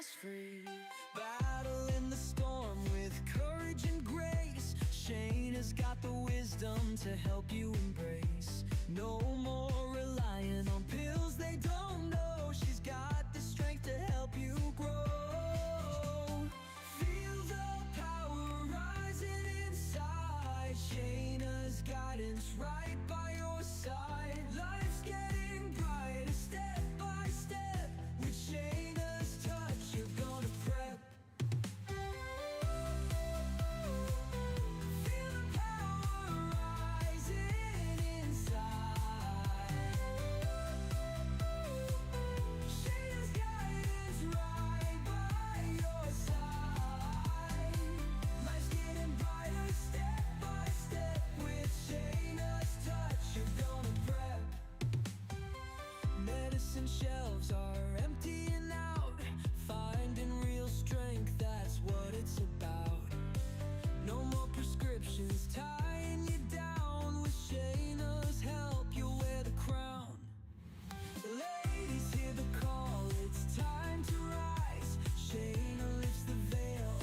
stress-free. Battle in the storm with courage and grace. Shayna's got the wisdom to help you embrace. No more relying on pills they don't know. She's got the strength to help you grow. Feel the power rising inside. Shayna's guidance right by your side. Life's getting brighter step by step. With Shayna's touch, you're gonna prep. Feel the power rising inside. Shayna's guidance right by your side. Life's getting brighter step by step. With Shayna's touch, you're gonna prep. Medicine shelves are emptying out. Finding real strength, that's what it's about. No more prescriptions tying you down. With Shayna's help, you'll wear the crown. Ladies, hear the call, it's time to rise. Shayna lifts the veil,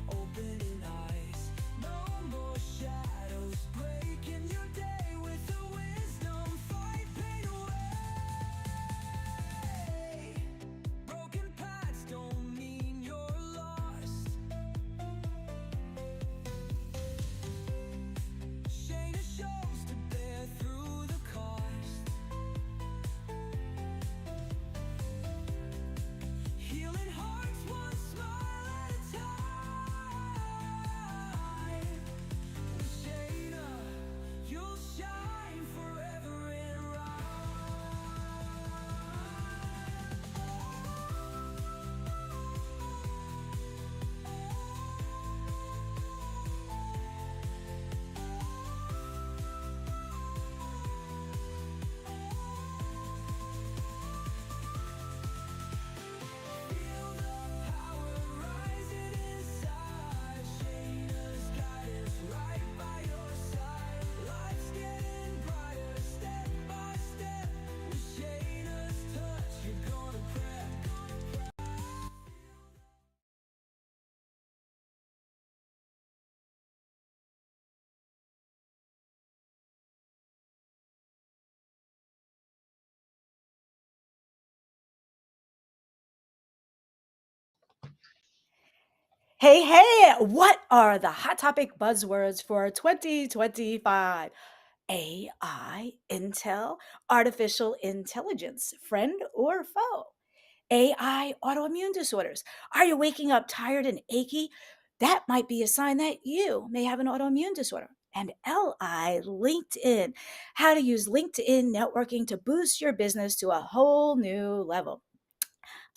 opening eyes. No more shadows breaking your day. With her wisdom, fight pain away. Broken paths don't mean you're lost. Shayna shows to bear through the cost. Healing hearts one smile at a time. With Shayna, you'll shine forever and rise. Feel the power rising inside. Shayna's guidance right by your side. Life's getting brighter step by step. With Shayna's touch, you're gonna prep. Hey, hey, what are the hot topic buzzwords for 2025? AI, Intel, artificial intelligence, friend or foe? AI, autoimmune disorders. Are you waking up tired and achy? That might be a sign that you may have an autoimmune disorder. And LI, LinkedIn, how to use LinkedIn networking to boost your business to a whole new level.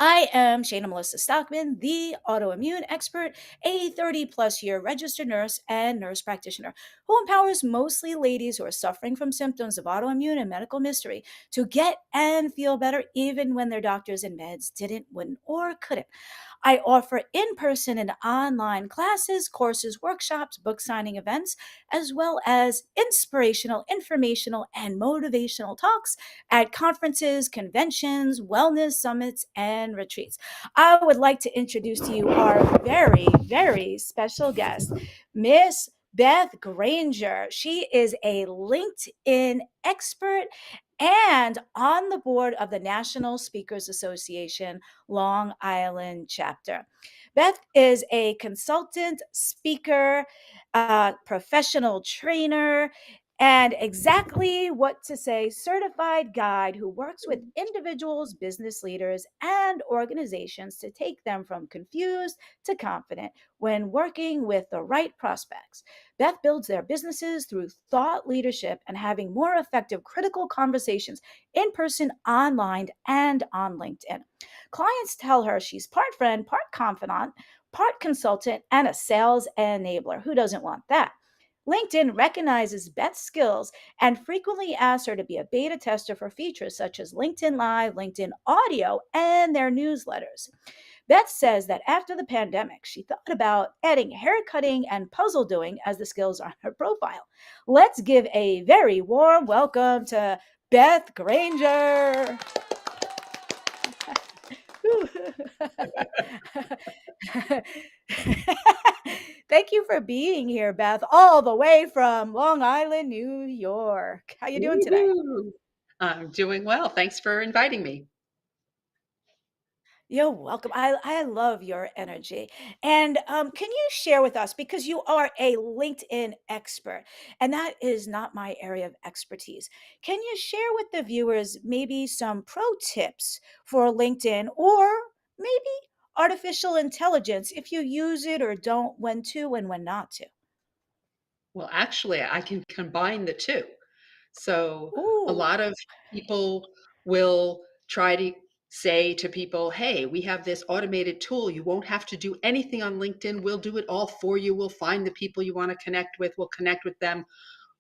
I am Shayna Melissa Stockman, the autoimmune expert, a 30 plus year registered nurse and nurse practitioner who empowers mostly ladies who are suffering from symptoms of autoimmune and medical mystery to get and feel better even when their doctors and meds didn't, wouldn't, or couldn't. I offer in person and online classes, courses, workshops, book signing events, as well as inspirational, informational, and motivational talks at conferences, conventions, wellness summits, and retreats. I would like to introduce to you our very, very special guest, Miss Beth Granger. She is a LinkedIn expert and on the board of the National Speakers Association Long Island chapter. Beth is a consultant, speaker, professional trainer, and exactly what to say certified guide who works with individuals, business leaders, and organizations to take them from confused to confident when working with the right prospects. Beth builds their businesses through thought leadership and having more effective critical conversations in person, online, and on LinkedIn. Clients tell her she's part friend, part confidant, part consultant, and a sales enabler. Who doesn't want that? LinkedIn recognizes Beth's skills and frequently asks her to be a beta tester for features such as LinkedIn Live, LinkedIn Audio, and their newsletters. Beth says that after the pandemic, she thought about adding hair cutting and puzzle doing as the skills on her profile. Let's give a very warm welcome to Beth Granger. Thank you for being here, Beth, all the way from Long Island, New York. How you doing today? Woohoo! I'm doing well. Thanks for inviting me. You're welcome. I love your energy. And can you share with us, because you are a LinkedIn expert, and that is not my area of expertise. Can you share with the viewers maybe some pro tips for LinkedIn or maybe artificial intelligence if you use it or don't, when to and when not to? Well, actually, I can combine the two. So, a Ooh. lot of people will try to say to people, hey, we have this automated tool. You won't have to do anything on LinkedIn. We'll do it all for you. We'll find the people you want to connect with. We'll connect with them.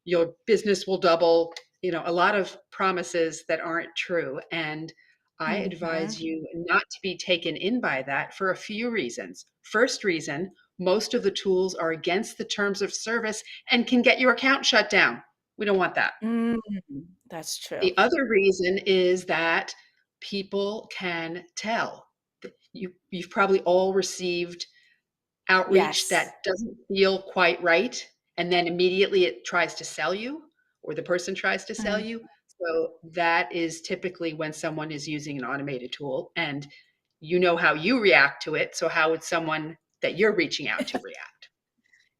Your business will double, a lot of promises that aren't true. And I Mhm. advise you not to be taken in by that for a few reasons. First reason, most of the tools are against the terms of service and can get your account shut down. We don't want that. Mm, that's true. The other reason is that people can tell. You've probably all received outreach Yes. that doesn't feel quite right, and then immediately it tries to sell you, or the person tries to sell Mm. you. So that is typically when someone is using an automated tool, and you know how you react to it. So how would someone that you're reaching out to react?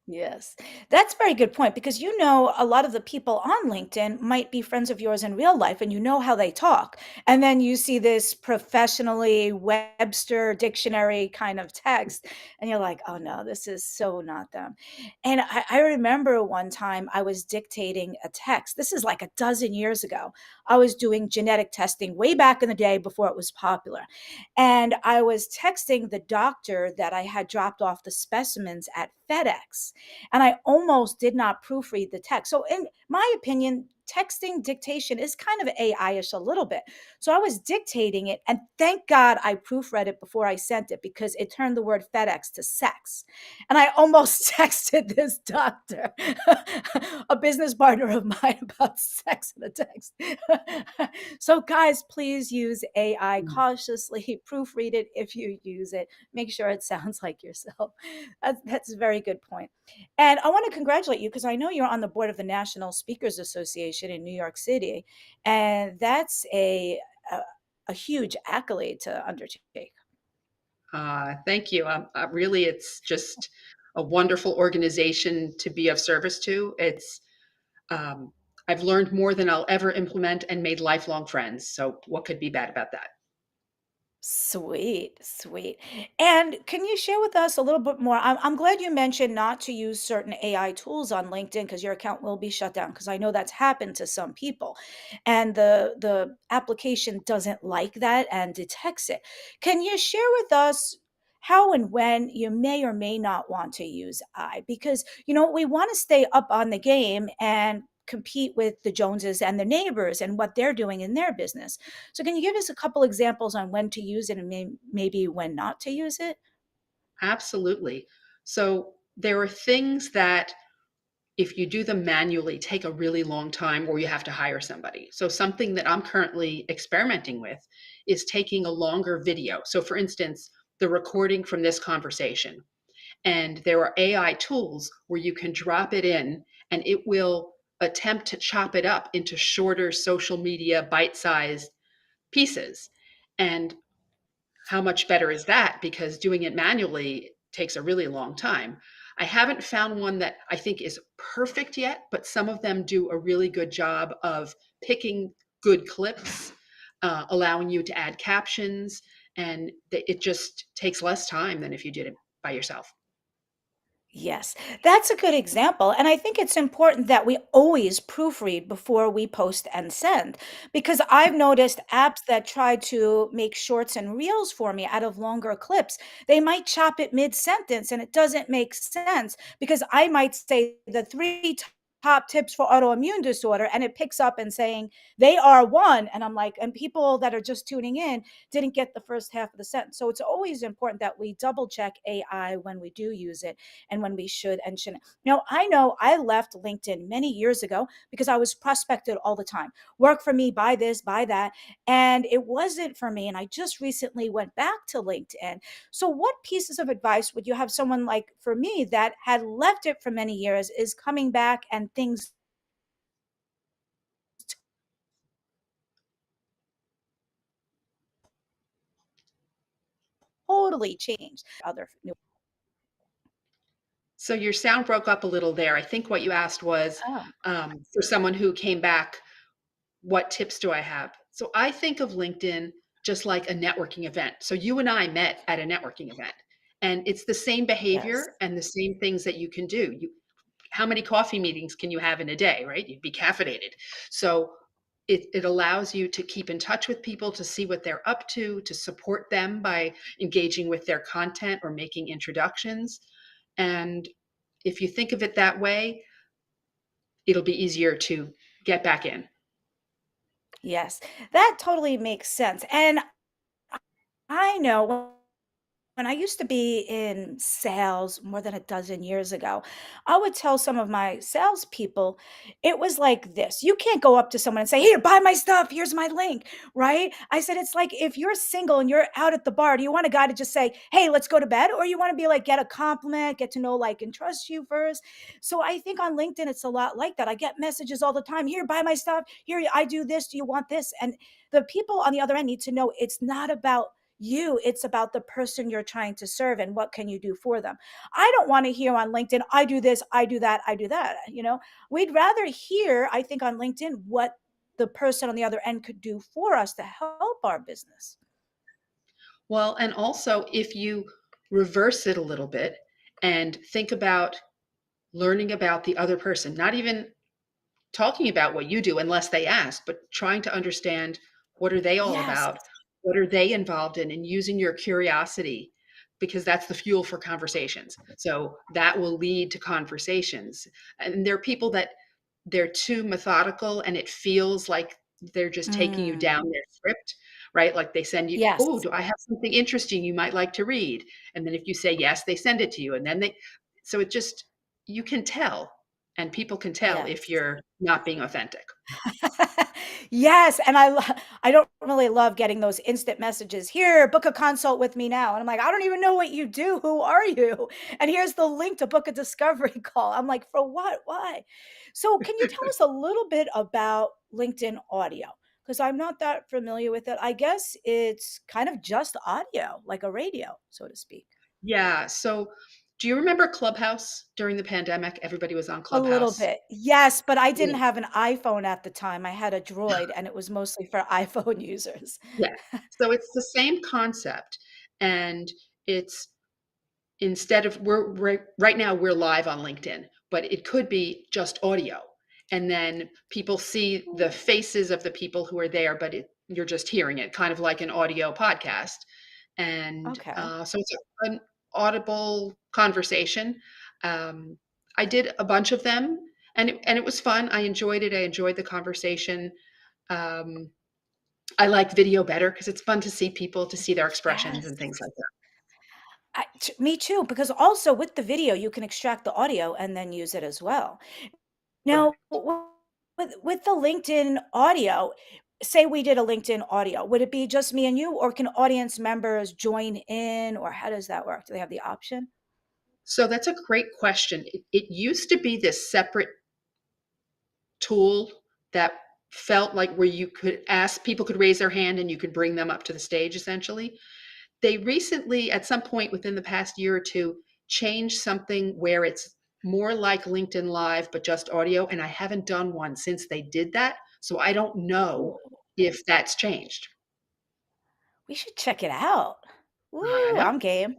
Yes. That's a very good point because you know a lot of the people on LinkedIn might be friends of yours in real life and you know how they talk. And then you see this professionally Webster dictionary kind of text and you're like, oh no, this is so not them. And I remember one time I was dictating a text. This is like a dozen years ago. I was doing genetic testing way back in the day before it was popular. And I was texting the doctor that I had dropped off the specimens at FedEx, and I almost did not proofread the text. So, in my opinion, texting dictation is kind of AI-ish a little bit. So I was dictating it, and thank God I proofread it before I sent it because it turned the word FedEx to sex. And I almost texted this doctor, a business partner of mine, about sex in the text. So, guys, please use AI Mm. cautiously, proofread it if you use it, make sure it sounds like yourself. That's a very good point. And I want to congratulate you because I know you're on the board of the National Speakers Association in New York City, and that's a, a huge accolade to undertake. Thank you. Really, it's just a wonderful organization to be of service to. Um, I've learned more than I'll ever implement and made lifelong friends. So, what could be bad about that? Sweet, sweet. And can you share with us a little bit more? I'm glad you mentioned not to use certain AI tools on LinkedIn because your account will be shut down. Because I know that's happened to some people, and the application doesn't like that and detects it. Can you share with us how and when you may or may not want to use AI? Because we want to stay up on the game and compete with the Joneses and the neighbors and what they're doing in their business. So can you give us a couple examples on when to use it and maybe when not to use it? Absolutely. So, there are things that if you do them manually take a really long time or you have to hire somebody. So something that I'm currently experimenting with is taking a longer video. So for instance, the recording from this conversation. And there are AI tools where you can drop it in and it will attempt to chop it up into shorter social media bite-sized pieces. And how much better is that? Because doing it manually takes a really long time. I haven't found one that I think is perfect yet, but some of them do a really good job of picking good clips, allowing you to add captions, and it just takes less time than if you did it by yourself. Yes, that's a good example. And I think it's important that we always proofread before we post and send. Because I've noticed apps that try to make shorts and reels for me out of longer clips, they might chop it mid sentence and it doesn't make sense because I might say the three top tips for autoimmune disorder, and it picks up and saying they are one, and I'm like, and people that are just tuning in didn't get the first half of the sentence. So it's always important that we double check AI when we do use it and when we should and shouldn't. Now, I know I left LinkedIn many years ago because I was prospected all the time. Work for me, buy this, buy that, and it wasn't for me. And I just recently went back to LinkedIn. So, what pieces of advice would you have someone like for me that had left it for many years, is coming back and things totally changed? Other new. So your sound broke up a little there. I think what you asked was Oh, for someone who came back, what tips do I have? So I think of LinkedIn just like a networking event. So you and I met at a networking event, and it's the same yes. behavior and the same things that you can do. How many coffee meetings can you have in a day, right? You'd be caffeinated. So it allows you to keep in touch with people, to see what they're up to support them by engaging with their content or making introductions. And if you think of it that way, it'll be easier to get back in. Yes, that totally makes sense. And I know when I used to be in sales more than a dozen years ago, I would tell some of my salespeople, it was like this. You can't go up to someone and say, "Here, buy my stuff. Here's my link." Right? I said, it's like if you're single and you're out at the bar, do you want a guy to just say, "Hey, let's go to bed?" Or you want to be like, get a compliment, get to know, like, and trust you first? So I think on LinkedIn, it's a lot like that. I get messages all the time. "Here, buy my stuff. Here, I do this. Do you want this?" And the people on the other end need to know it's not about you, it's about the person you're trying to serve and what can you do for them. I don't want to hear on LinkedIn, "I do this, I do that, I do that." We'd rather hear, I think, on LinkedIn what the person on the other end could do for us to help our business. Well, and also if you reverse it a little bit and think about learning about the other person, not even talking about what you do unless they ask, but trying to understand what are they all Yes. about? What are they involved in? And using your curiosity, because that's the fuel for conversations. So that will lead to conversations. And there are people that they're too methodical and it feels like they're just taking you Mm, down their script, right? Like they send you, "Oh, yes. do I have something interesting you might like to read?" And then if you say yes, they send it to you. And then so it just, you can tell, and people can tell if Yes. you're not being authentic. Yes, and I don't really love getting those instant messages, "Here, book a consult with me now." And I'm like, "I don't even know what you do. Who are you? And here's the link to book a discovery call." I'm like, "For what? Why?" So, can you tell us a little bit about LinkedIn audio? Because I'm not that familiar with it. I guess it's kind of just audio, like a radio, so to speak. Yeah. So do you remember Clubhouse during the pandemic? Everybody was on A little Clubhouse. bit. Yes, but I didn't Yeah. have an iPhone at the time. I had a Droid, and it was mostly for iPhone users. Yeah. So it's the same concept. And it's, instead of, we're right now we're live on LinkedIn, but it could be just audio. And then people see the faces of the people who are there, but you're just hearing it, kind of like an audio podcast. And Okay. so it's an audible conversation. I did a bunch of them, and it was fun. I enjoyed it. I enjoyed the conversation. Um, I like video better because it's fun to see people, to see their expressions and Yes. things like that. Me too, because also with the video, you can extract the audio and then use it as well. Now, Correct. with the LinkedIn audio, say we did a LinkedIn audio, would it be just me and you, or can audience members join in, or how does that work? Do they have the option? So that's a great question. It used to be this separate tool that felt like where you could ask, people could raise their hand and you could bring them up to the stage essentially. They recently, at some point within the past year or two, changed something where it's more like LinkedIn Live, but just audio. And I haven't done one since they did that. So I don't know Ooh, if that's changed. we should check it out. I Ooh, know. I'm game.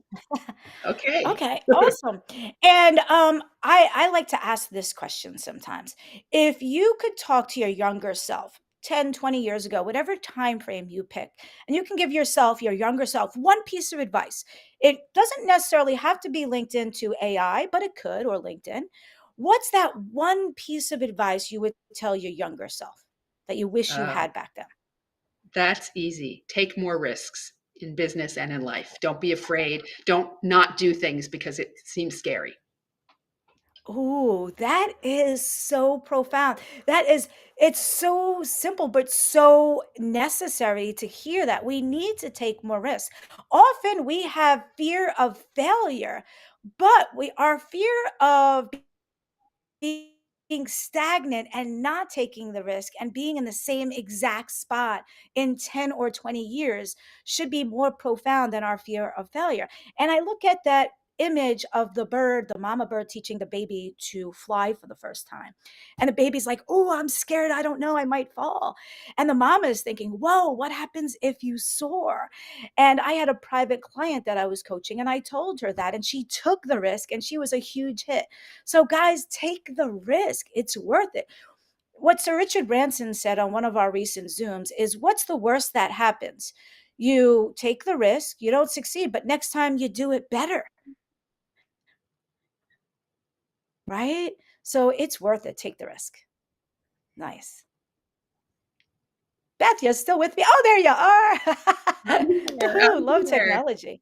Okay. Okay, awesome. And I like to ask this question sometimes. If you could talk to your younger self, 10, 20 years ago, whatever time frame you pick, and you can give yourself, your younger self, one piece of advice. It doesn't necessarily have to be linked into AI, but it could, or LinkedIn. What's that one piece of advice you would tell your younger self that you wish you Uh, had back then? that's easy. Take more risks in business and in life. Don't be afraid. Don't not do things because it seems scary. Ooh, that is so profound. That is, it's so simple, but so necessary to hear that. We need to take more risks. Often we have fear of failure, but our fear of being stagnant and not taking the risk and being in the same exact spot in 10 or 20 years should be more profound than our fear of failure. And I look at that image of the bird, the mama bird teaching the baby to fly for the first time. And the baby's like, "Oh, I'm scared. I don't know. I might fall." And the mama is thinking, "Whoa, what happens if you soar?" And I had a private client that I was coaching, and I told her that, and she took the risk, and she was a huge hit. So, guys, take the risk. It's worth it. What Sir Richard Branson said on one of our recent Zooms is, what's the worst that happens? You take the risk, you don't succeed, but next time you do it better, right? So it's worth it. Take the risk. Nice. Beth, you're still with me? Oh, there you are. I'm here. Woohoo, I'm love here. technology.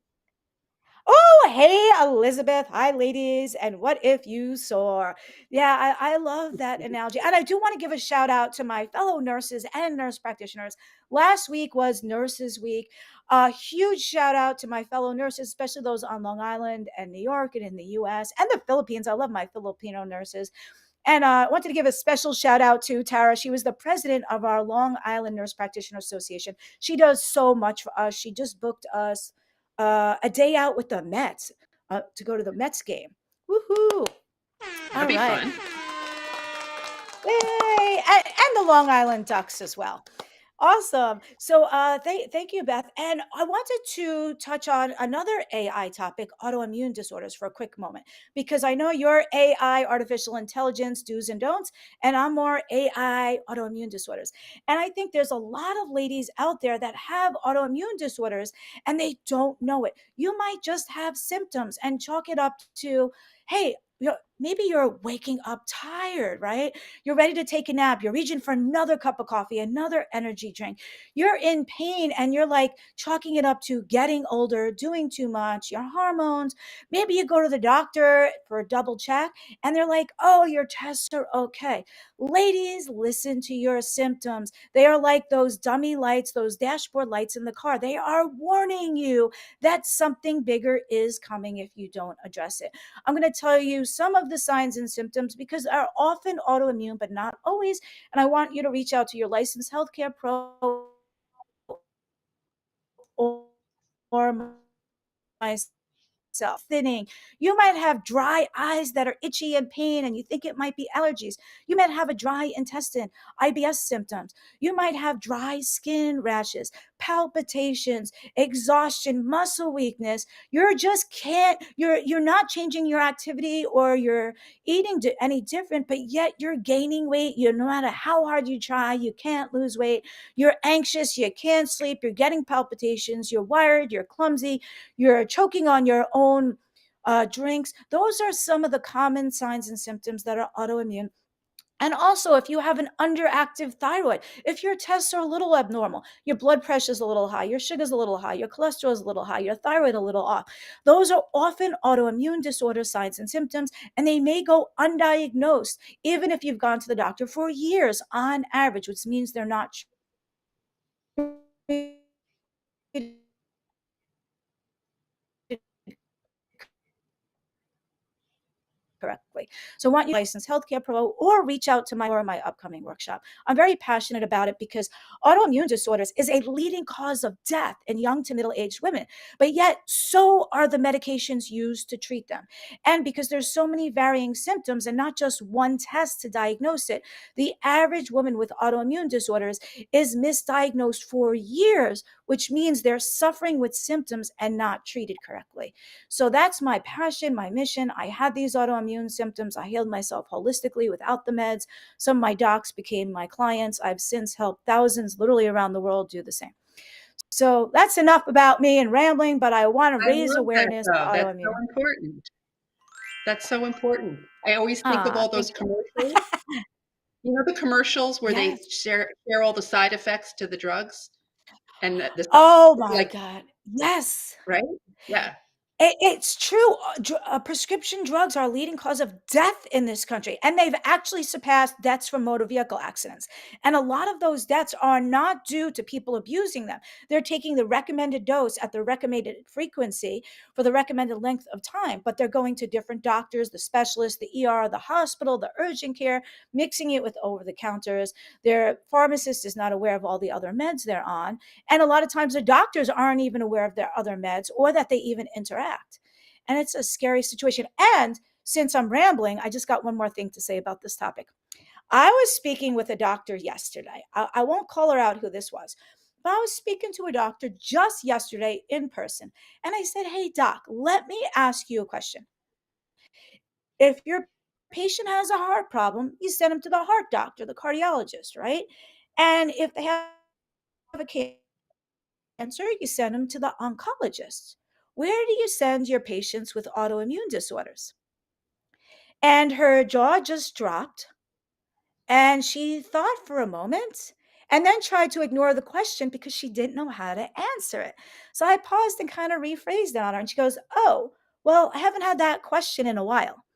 Oh, hey, Elizabeth. Hi, ladies. And what if you soar? Yeah, I love that analogy. And I do want to give a shout out to my fellow nurses and nurse practitioners. Last week was Nurses Week. A huge shout out to my fellow nurses, especially those on Long Island and New York and in the US and the Philippines. I love my Filipino nurses. And I wanted to give a special shout out to Tara. She was the president of our Long Island Nurse Practitioner Association. She does so much for us. She just booked us a day out with the Mets to go to the Mets game. Woohoo! That'll All be right. fun. Yay! And the Long Island Ducks as well. Awesome. So thank you, Beth. And I wanted to touch on another AI topic, autoimmune disorders, for a quick moment, because I know you're AI, artificial intelligence, do's and don'ts, and I'm more AI, autoimmune disorders. And I think there's a lot of ladies out there that have autoimmune disorders and they don't know it. You might just have symptoms and chalk it up to, hey, maybe you're waking up tired, right? You're ready to take a nap. You're reaching for another cup of coffee, another energy drink. You're in pain and you're like chalking it up to getting older, doing too much, your hormones. Maybe you go to the doctor for a double check and they're like, "Oh, your tests are okay." Ladies, listen to your symptoms. They are like those dummy lights, those dashboard lights in the car. They are warning you that something bigger is coming if you don't address it. I'm going to tell you some of the signs and symptoms because are often autoimmune, but not always. And I want you to reach out to your licensed healthcare pro or myself. Thinning. You might have dry eyes that are itchy and pain, and you think it might be allergies. You might have a dry intestine, IBS symptoms. You might have dry skin rashes, palpitations, exhaustion, muscle weakness. You're just can't. You're not changing your activity or your eating any different, but yet you're gaining weight. You no matter how hard you try, you can't lose weight. You're anxious. You can't sleep. You're getting palpitations. You're wired. You're clumsy. You're choking on your own drinks. Those are some of the common signs and symptoms that are autoimmune. And also, if you have an underactive thyroid, if your tests are a little abnormal, your blood pressure is a little high, your sugar is a little high, your cholesterol is a little high, your thyroid a little off, those are often autoimmune disorder signs and symptoms, and they may go undiagnosed, even if you've gone to the doctor for years on average, which means they're not correctly. So I want you to licensed healthcare pro or reach out to my upcoming workshop. I'm very passionate about it because autoimmune disorders is a leading cause of death in young to middle-aged women, but yet so are the medications used to treat them. And because there's so many varying symptoms and not just one test to diagnose it, the average woman with autoimmune disorders is misdiagnosed for years, which means they're suffering with symptoms and not treated correctly. So that's my passion, my mission. I had these autoimmune symptoms. I healed myself holistically without the meds. Some of my docs became my clients. I've since helped thousands literally around the world do the same. So that's enough about me and rambling, but I want to I raise love that awareness of though. That's so autoimmune. important. That's so important. I always think of Ah, all those thank you. commercials. You know the commercials where they Yes. share all the side effects to the drugs? And the Oh my like, god. Yes. right? Yeah. It's true. Prescription drugs are a leading cause of death in this country, and they've actually surpassed deaths from motor vehicle accidents. And a lot of those deaths are not due to people abusing them. They're taking the recommended dose at the recommended frequency for the recommended length of time, but they're going to different doctors, the specialists, the ER, the hospital, the urgent care, mixing it with over the counters. Their pharmacist is not aware of all the other meds they're on. And a lot of times the doctors aren't even aware of their other meds or that they even interact. And it's a scary situation. And since I'm rambling, I just got one more thing to say about this topic. I was speaking with a doctor yesterday. I won't call her out who this was, but I was speaking to a doctor just yesterday in person. And I said, "Hey, doc, let me ask you a question. If your patient has a heart problem, you send them to the heart doctor, the cardiologist, right? And if they have a cancer, you send them to the oncologist. Where do you send your patients with autoimmune disorders?" And her jaw just dropped, and she thought for a moment and then tried to ignore the question because she didn't know how to answer it. So I paused and kind of rephrased it on her, and she goes, "Oh, well, I haven't had that question in a while."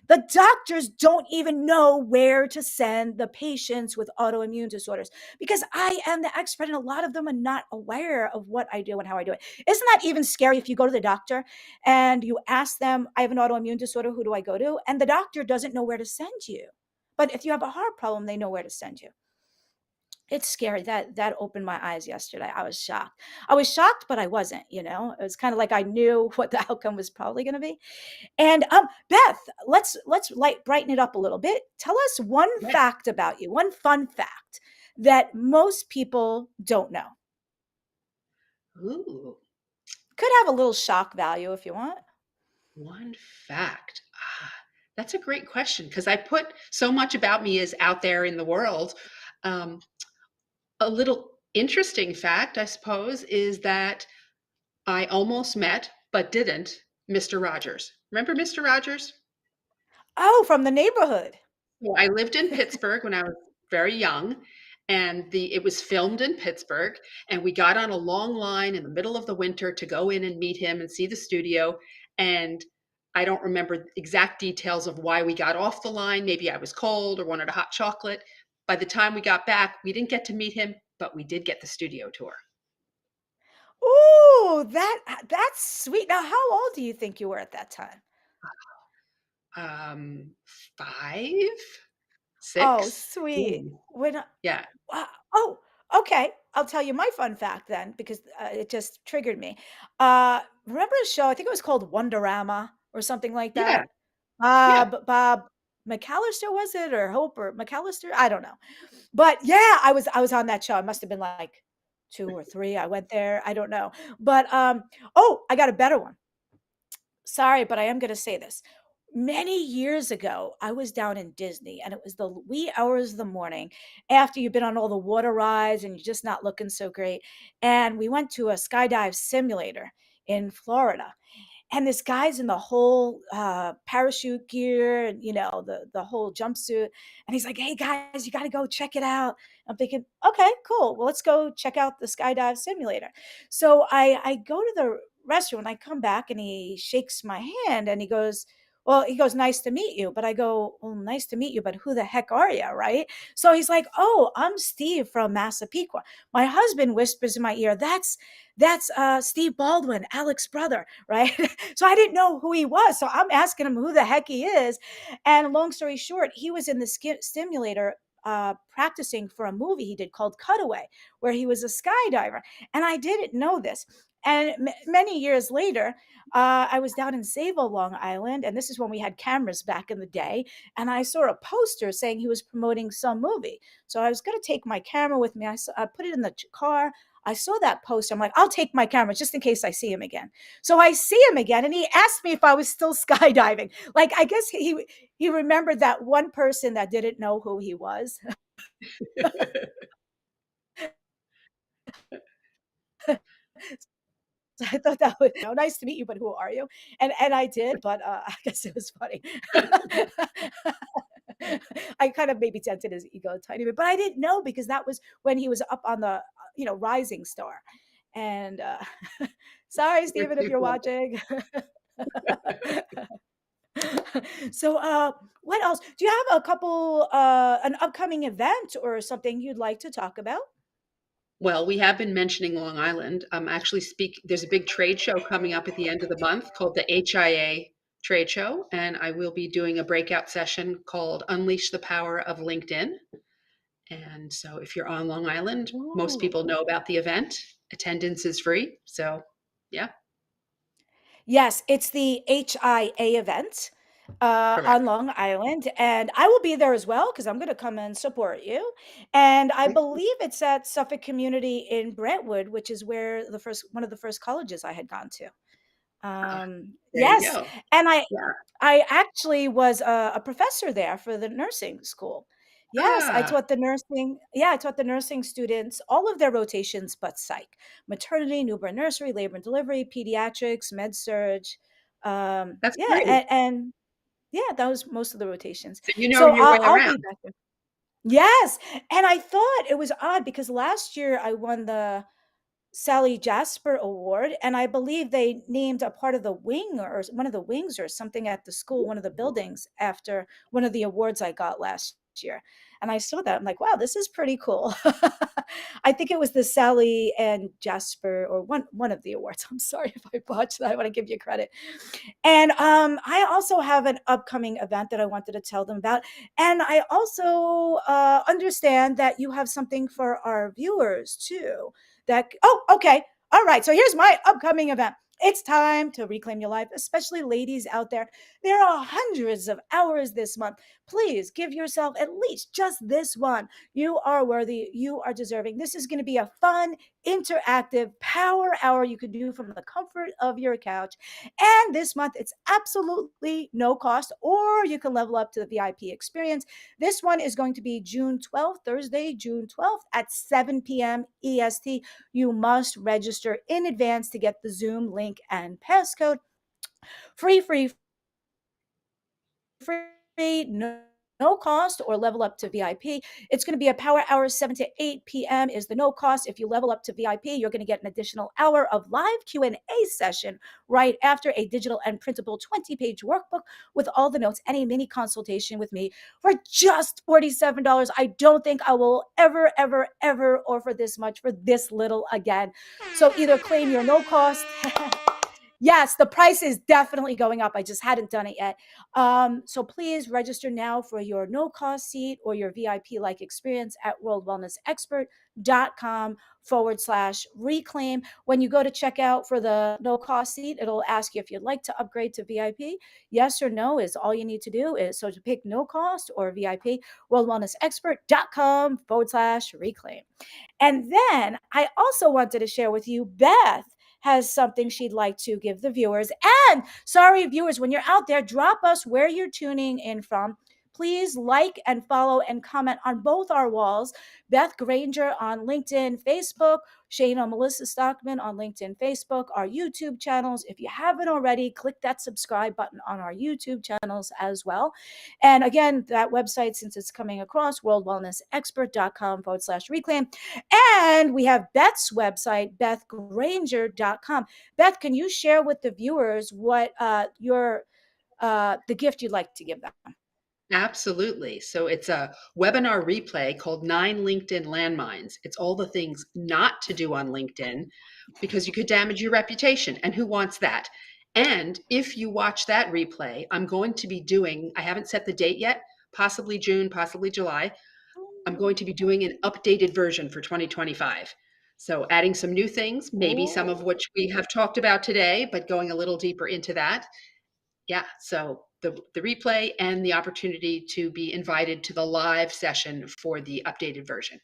The doctors don't even know where to send the patients with autoimmune disorders because I am the expert, and a lot of them are not aware of what I do and how I do it. Isn't that even scary if you go to the doctor and you ask them, "I have an autoimmune disorder, who do I go to?" And the doctor doesn't know where to send you. But if you have a heart problem, they know where to send you. It's scary. That opened my eyes yesterday. I was shocked. I was shocked, but I wasn't, you know. It was kind of like I knew what the outcome was probably going to be. And Beth, let's light brighten it up a little bit. Tell us one Yeah. fact about you, one fun fact that most people don't know. Ooh, Could have a little shock value if you want. one fact. That's a great question because I put so much about me is out there in the world. Um, a little interesting fact, I suppose, is that I almost met, but didn't, Mr. Rogers. Remember Mr. Rogers? Oh, from the neighborhood. Well, I lived in Pittsburgh when I was very young, and it was filmed in Pittsburgh, and we got on a long line in the middle of the winter to go in and meet him and see the studio. And I don't remember exact details of why we got off the line. Maybe I was cold or wanted a hot chocolate. By the time we got back, we didn't get to meet him, but we did get the studio tour. Ooh, that's sweet. Now, how old do you think you were at that time? Um, 5, Oh, 6. sweet. Ooh, When yeah, oh, okay. I'll tell you my fun fact then because it just triggered me. Remember a show? I think it was called Wonderama or something like yeah, that. yeah. Bob McAllister was it or Hope or McAllister? I don't know. But yeah, I was on that show. I must have been like 2 or 3. I went there. I don't know. But oh, I got a better one. Sorry, but I am going to say this. Many years ago, I was down in Disney and it was the wee hours of the morning after you've been on all the water rides and you're just not looking so great. And we went to a skydive simulator in Florida, and this guy's in the whole parachute gear and the whole jumpsuit, and he's like, "Hey guys, you got to go check it out." I'm thinking, okay, cool, well, let's go check out the skydive simulator. So I go to the restroom and I come back and he shakes my hand and he goes, "Nice to meet you." But I go, "Well, nice to meet you, but who the heck are you?" Right? So he's like, "Oh, I'm Steve from Massapequa." My husband whispers in my ear, that's Steve Baldwin, Alex's brother, right? So I didn't know who he was. So I'm asking him who the heck he is. And long story short, he was in the stimulator practicing for a movie he did called Cutaway, where he was a skydiver. And I didn't know this. And many years later, I was down in Sable, Long Island, and this is when we had cameras back in the day. And I saw a poster saying he was promoting some movie. So I was going to take my camera with me. I put it in the car. I saw that post. I'm like, I'll take my camera just in case I see him again. So I see him again, and he asked me if I was still skydiving. Like, I guess he remembered that one person that didn't know who he was. I thought that was, nice to meet you, but who are you? And I did, but I guess it was funny. I kind of maybe dented his ego a tiny bit, but I didn't know because that was when he was up on the rising star. And sorry, You're Stephen, if too you're funny. watching. So, what else? Do you have a couple, an upcoming event or something you'd like to talk about? Well, we have been mentioning Long Island. Actually, there's a big trade show coming up at the end of the month called the HIA Trade Show, and I will be doing a breakout session called Unleash the Power of LinkedIn. And so, if you're on Long Island, most Ooh. people know about the event. Attendance is free. So, yeah, Yes, it's the HIA event on correct. Long Island, and I will be there as well because I'm going to come and support you. And I Excellent. believe it's at Suffolk Community in Brentwood, which is where the first one of the first colleges I had gone to. Ah, there you Yes, go. and I Yeah. I actually was a professor there for the nursing school. Yes, I Ah, taught the nursing. Yeah, I taught the nursing students all of their rotations, but psych, maternity, newborn nursery, labor and delivery, pediatrics, med surge. that's Yeah, great. and yeah, that was most of the rotations. So you know So your way I'll be around. back there. Yes, and I thought it was odd because last year I won the Sally Jasper Award, and I believe they named a part of the wing or one of the wings or something at the school, one of the buildings after one of the awards I got last year. And I saw that. I'm like, wow, this is pretty cool. I think it was the Sally and Jasper or one of the awards. I'm sorry if I botched that. I want to give you credit. And I also have an upcoming event that I wanted to tell them about. And I also understand that you have something for our viewers too. Oh, okay. All right. So here's my upcoming event. It's time to reclaim your life, especially ladies out there. There are hundreds of hours this month. Please give yourself at least just this one. You are worthy. You are deserving. This is going to be a fun, interactive power hour you can do from the comfort of your couch. And this month, it's absolutely no cost, or you can level up to the VIP experience. This one is going to be June 12th, Thursday, June 12th at 7 p.m. EST. You must register in advance to get the Zoom link and passcode. Free, free, free, no cost, or level up to VIP. It's going to be a power hour 7 to 8 p.m. is the no cost. If you level up to VIP, you're going to get an additional hour of live Q&A session right after a digital and printable 20-page workbook with all the notes and a mini consultation with me for just $47. I don't think I will ever, ever, ever offer this much for this little again. So either claim your no cost. Yes, the price is definitely going up. I just hadn't done it yet. So please register now for your no cost seat or your VIP like experience at worldwellnessexpert.com/reclaim. When you go to checkout for the no cost seat, it'll ask you if you'd like to upgrade to VIP. Yes or no is all you need to do. So to pick no cost or VIP, worldwellnessexpert.com/reclaim. And then I also wanted to share with you, Beth has something she'd like to give the viewers. And sorry, viewers, when you're out there, drop us where you're tuning in from. Please like and follow and comment on both our walls. Beth Granger on LinkedIn, Facebook, Shayna Melissa Stockman on LinkedIn, Facebook, our YouTube channels. If you haven't already, click that subscribe button on our YouTube channels as well. And again, that website, since it's coming across, worldwellnessexpert.com/reclaim. And we have Beth's website, bethgranger.com. Beth, can you share with the viewers what the gift you'd like to give them? Absolutely. So it's a webinar replay called 9 LinkedIn Landmines. It's all the things not to do on LinkedIn because you could damage your reputation. And who wants that? And if you watch that replay, I'm going to be doing, I haven't set the date yet, possibly June, possibly July. I'm going to be doing an updated version for 2025. So adding some new things, maybe some of Oh. which we have talked about today, but going a little deeper into that. Yeah, so the replay and the opportunity to be invited to the live session for the updated version.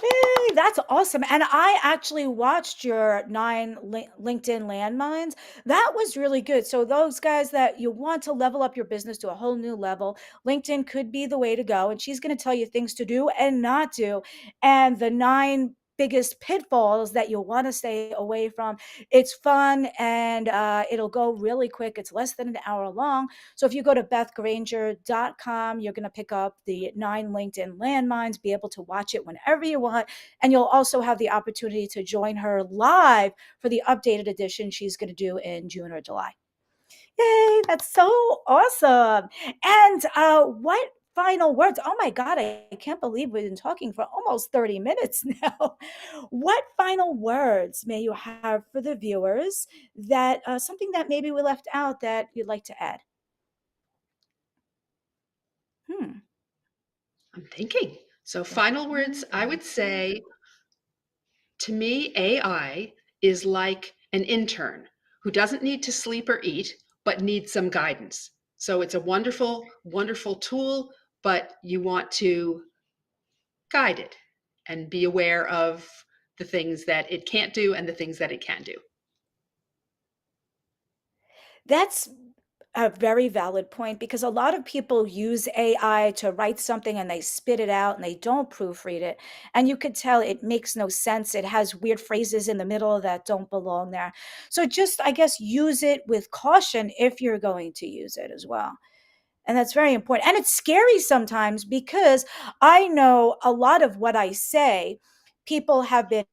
Hey, that's awesome. And I actually watched your LinkedIn landmines. That was really good. So, those guys that you want to level up your business to a whole new level, LinkedIn could be the way to go. And she's going to tell you things to do and not do. And the nine biggest pitfalls that you'll want to stay away from. It's fun and it'll go really quick. It's less than an hour long. So if you go to bethgranger.com, you're going to pick up the 9 LinkedIn landmines, be able to watch it whenever you want. And you'll also have the opportunity to join her live for the updated edition she's going to do in June or July. Yay, that's so awesome. And what final words? Oh my God, I can't believe we've been talking for almost 30 minutes now. What final words may you have for the viewers that something that maybe we left out that you'd like to add? Hmm. I'm thinking. So, final words, I would say to me, AI is like an intern who doesn't need to sleep or eat, but needs some guidance. So, it's a wonderful, wonderful tool, but you want to guide it and be aware of the things that it can't do and the things that it can do. That's a very valid point because a lot of people use AI to write something and they spit it out and they don't proofread it. And you could tell it makes no sense. It has weird phrases in the middle that don't belong there. So just, I guess, use it with caution if you're going to use it as well. And that's very important. And it's scary sometimes because I know a lot of what I say, people have been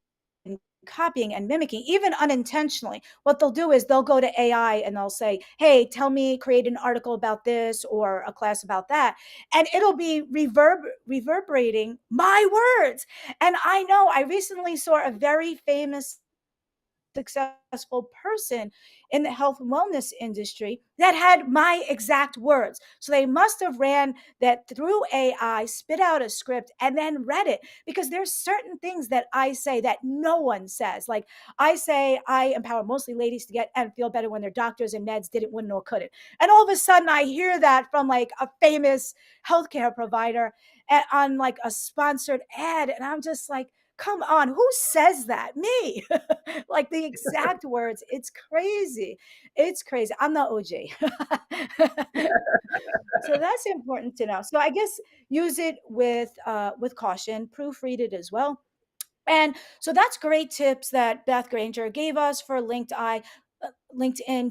copying and mimicking, even unintentionally. What they'll do is they'll go to AI and they'll say, hey, tell me, create an article about this or a class about that. And it'll be reverberating my words. And I know I recently saw a very famous successful person in the health and wellness industry that had my exact words. So they must have ran that through AI, spit out a script, and then read it because there's certain things that I say that no one says. Like I say, I empower mostly ladies to get and feel better when their doctors and meds didn't, wouldn't, or couldn't. And all of a sudden, I hear that from like a famous healthcare provider on like a sponsored ad, and I'm just like, come on, who says that? Me. Like the exact words. It's crazy. It's crazy. I'm the OG. So that's important to know. So I guess use it with caution, proofread it as well. And so that's great tips that Beth Granger gave us for LinkedIn.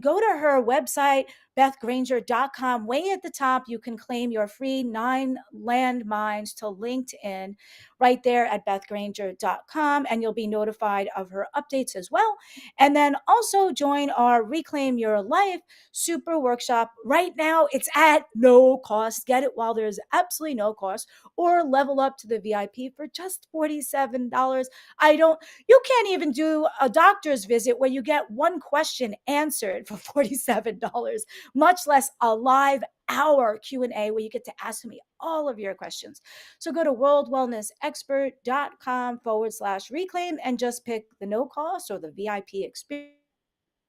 Go to her website, bethgranger.com. Way at the top, you can claim your free 9 landmines to LinkedIn right there at bethgranger.com, and you'll be notified of her updates as well. And then also join our Reclaim Your Life Super Workshop. Right now, it's at no cost. Get it while there's absolutely no cost, or level up to the VIP for just $47. I don't, you can't even do a doctor's visit where you get one question answered for $47, much less a live hour Q&A where you get to ask me all of your questions. So go to worldwellnessexpert.com/reclaim and just pick the no cost or the VIP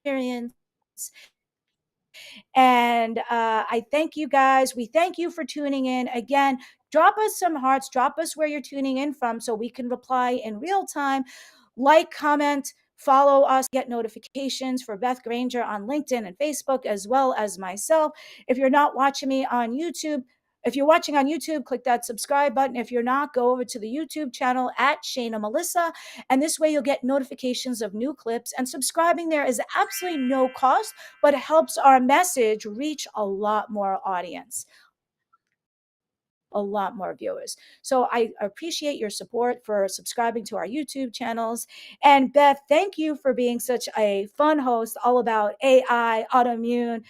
experience. And I thank you guys. We thank you for tuning in. Again, drop us some hearts, drop us where you're tuning in from so we can reply in real time. Like, comment, follow us, get notifications for Beth Granger on LinkedIn and Facebook, as well as myself. If you're not watching me on YouTube, if you're watching on YouTube, click that subscribe button. If you're not, go over to the YouTube channel at Shayna Melissa. And this way you'll get notifications of new clips. And subscribing there is absolutely no cost, but it helps our message reach a lot more audience, a lot more viewers. So I appreciate your support for subscribing to our YouTube channels. And Beth, thank you for being such a fun host all about AI, autoimmune,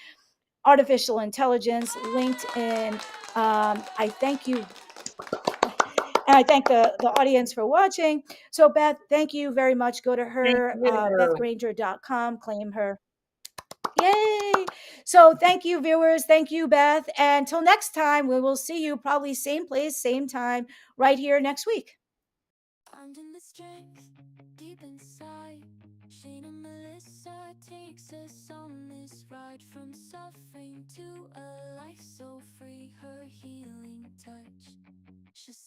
artificial intelligence, LinkedIn. I thank you. And I thank the audience for watching. So, Beth, thank you very much. Go to Thank her, you. bethgranger.com, claim her. Yay! So, thank you, viewers. Thank you, Beth. And until next time, we will see you probably same place, same time, right here next week. Finding the strength deep inside. Shayna Melissa takes us on this ride from suffering to a life so free. Her healing touch. She said